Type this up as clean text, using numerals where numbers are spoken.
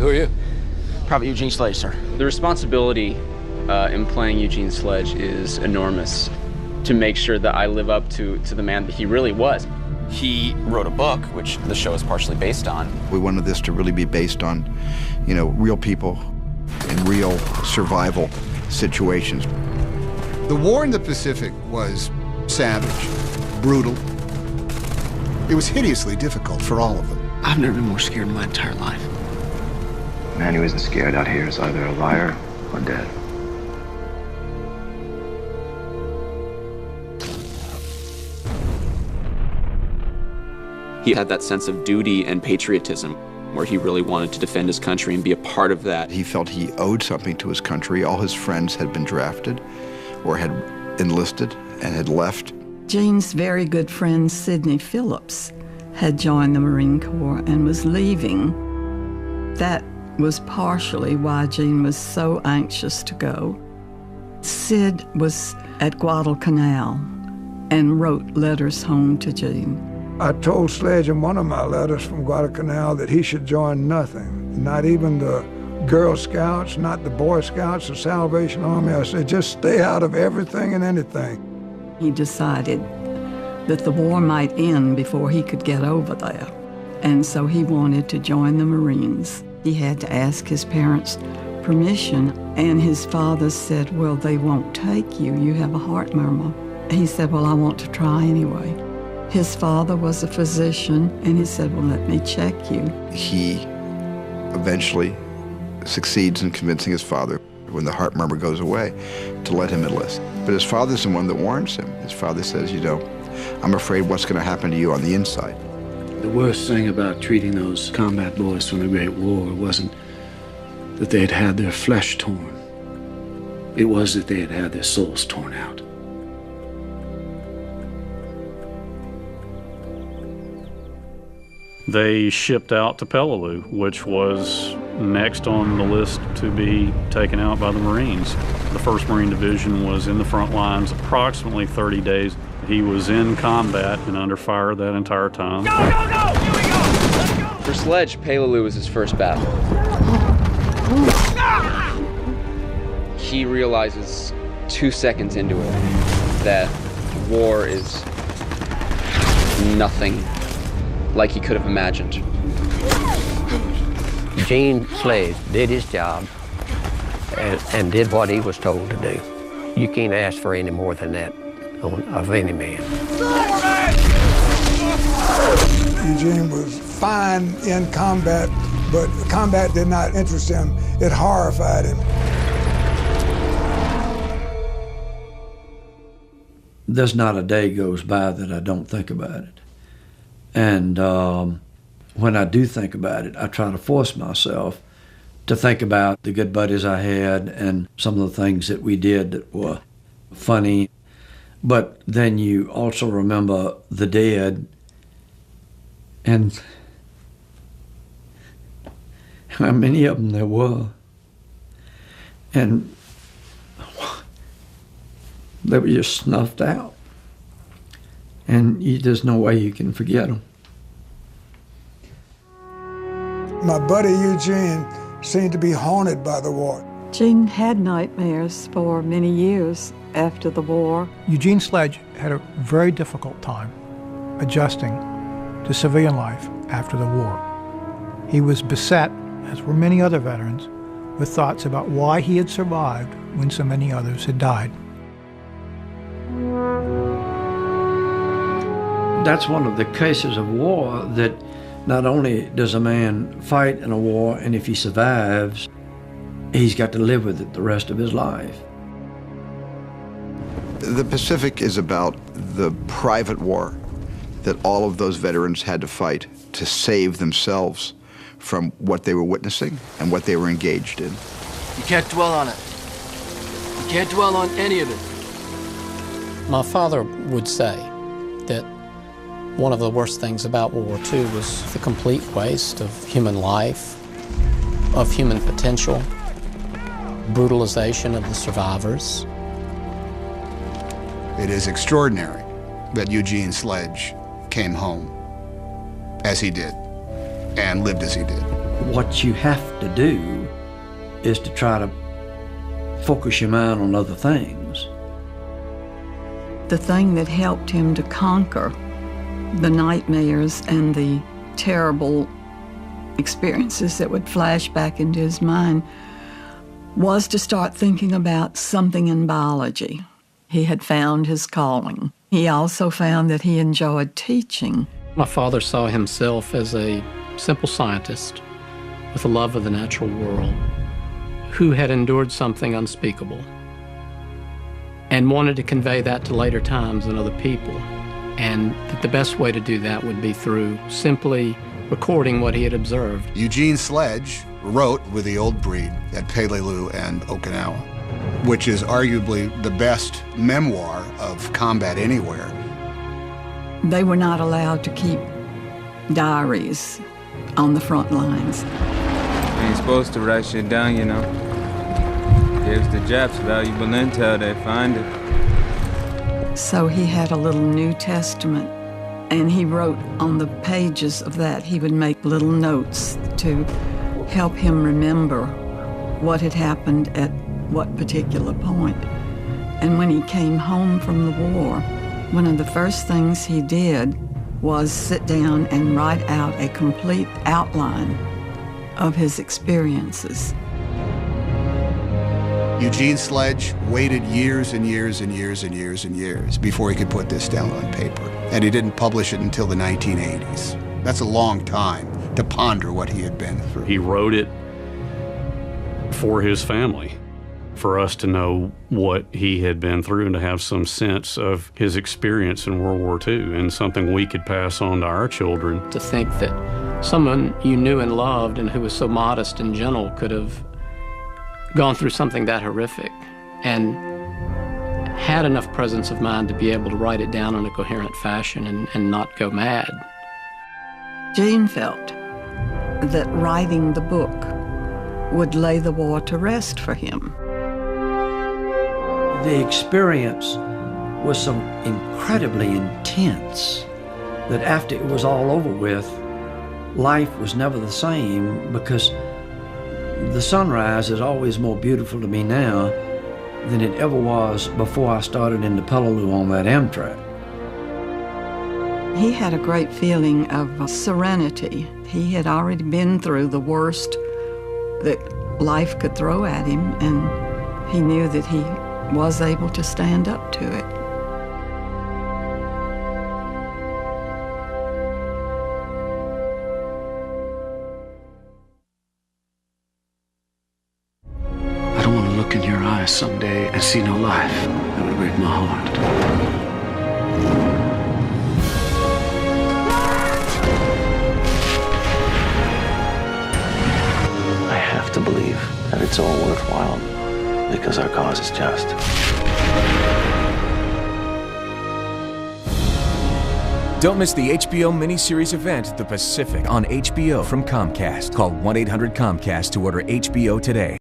Who are you? Private Eugene Sledge, sir. The responsibility in playing Eugene Sledge is enormous, to make sure that I live up to the man that he really was. He wrote a book, which the show is partially based on. We wanted this to really be based on, you know, real people in real survival situations. The war in the Pacific was savage, brutal. It was hideously difficult for all of them. I've never been more scared in my entire life. The man who isn't scared out here is either a liar or dead. He had that sense of duty and patriotism, where he really wanted to defend his country and be a part of that. He felt he owed something to his country. All his friends had been drafted or had enlisted and had left. Gene's very good friend, Sidney Phillips, had joined the Marine Corps and was leaving. That was partially why Gene was so anxious to go. Sid was at Guadalcanal and wrote letters home to Gene. I told Sledge in one of my letters from Guadalcanal that he should join nothing, not even the Girl Scouts, not the Boy Scouts, the Salvation Army. I said, just stay out of everything and anything. He decided that the war might end before he could get over there, and so he wanted to join the Marines. He had to ask his parents' permission, and his father said, well, they won't take you. You have a heart murmur. He said, well, I want to try anyway. His father was a physician, and he said, well, let me check you. He eventually succeeds in convincing his father, when the heart murmur goes away, to let him enlist. But his father's the one that warns him. His father says, you know, I'm afraid what's going to happen to you on the inside. The worst thing about treating those combat boys from the Great War wasn't that they had had their flesh torn. It was that they had had their souls torn out. They shipped out to Peleliu, which was next on the list to be taken out by the Marines. The 1st Marine Division was in the front lines approximately 30 days. He was in combat and under fire that entire time. Go, go, go! Here we go! Let's go! For Sledge, Peleliu was his first battle. He realizes 2 seconds into it that war is nothing like he could have imagined. Gene Sledge did his job and did what he was told to do. You can't ask for any more than that of any man. Eugene was fine in combat, but combat did not interest him. It horrified him. There's not a day goes by that I don't think about it. And when I do think about it, I try to force myself to think about the good buddies I had and some of the things that we did that were funny. But then you also remember the dead and how many of them there were. And they were just snuffed out. And there's no way you can forget them. My buddy Eugene seemed to be haunted by the war. Gene had nightmares for many years after the war. Eugene Sledge had a very difficult time adjusting to civilian life after the war. He was beset, as were many other veterans, with thoughts about why he had survived when so many others had died. That's one of the cases of war that not only does a man fight in a war, and if he survives, he's got to live with it the rest of his life. The Pacific is about the private war that all of those veterans had to fight to save themselves from what they were witnessing and what they were engaged in. You can't dwell on it. You can't dwell on any of it. My father would say that one of the worst things about World War II was the complete waste of human life, of human potential, brutalization of the survivors. It is extraordinary that Eugene Sledge came home as he did and lived as he did. what you have to do is to try to focus your mind on other things. The thing that helped him to conquer the nightmares and the terrible experiences that would flash back into his mind was to start thinking about something in biology. He had found his calling. He also found that he enjoyed teaching. My father saw himself as a simple scientist with a love of the natural world who had endured something unspeakable and wanted to convey that to later times and other people, and that the best way to do that would be through simply recording what he had observed. Eugene Sledge wrote With the Old Breed at Peleliu and Okinawa, which is arguably the best memoir of combat anywhere. They were not allowed to keep diaries on the front lines. You ain't supposed to write shit down, you know. Gives the Japs valuable intel, they find it. So he had a little New Testament, and he wrote on the pages of that, he would make little notes to help him remember what had happened at what particular point. And when he came home from the war, one of the first things he did was sit down and write out a complete outline of his experiences. Eugene Sledge waited years and years and years and years and years before he could put this down on paper. And he didn't publish it until the 1980s. That's a long time to ponder what he had been through. He wrote it for his family, for us to know what he had been through and to have some sense of his experience in World War II and something we could pass on to our children. To think that someone you knew and loved and who was so modest and gentle could have gone through something that horrific and had enough presence of mind to be able to write it down in a coherent fashion and not go mad. Gene felt that writing the book would lay the war to rest for him. The experience was so incredibly intense that after it was all over with, life was never the same, because the sunrise is always more beautiful to me now than it ever was before I started into Peleliu on that Amtrak. He had a great feeling of serenity. He had already been through the worst that life could throw at him, and he knew that he was able to stand up to it. I don't want to look in your eyes someday and see no life. That would break my heart. I have to believe that it's all worthwhile because our cause is just. Don't miss the HBO miniseries event, The Pacific, on HBO from Comcast. Call 1-800-COMCAST to order HBO today.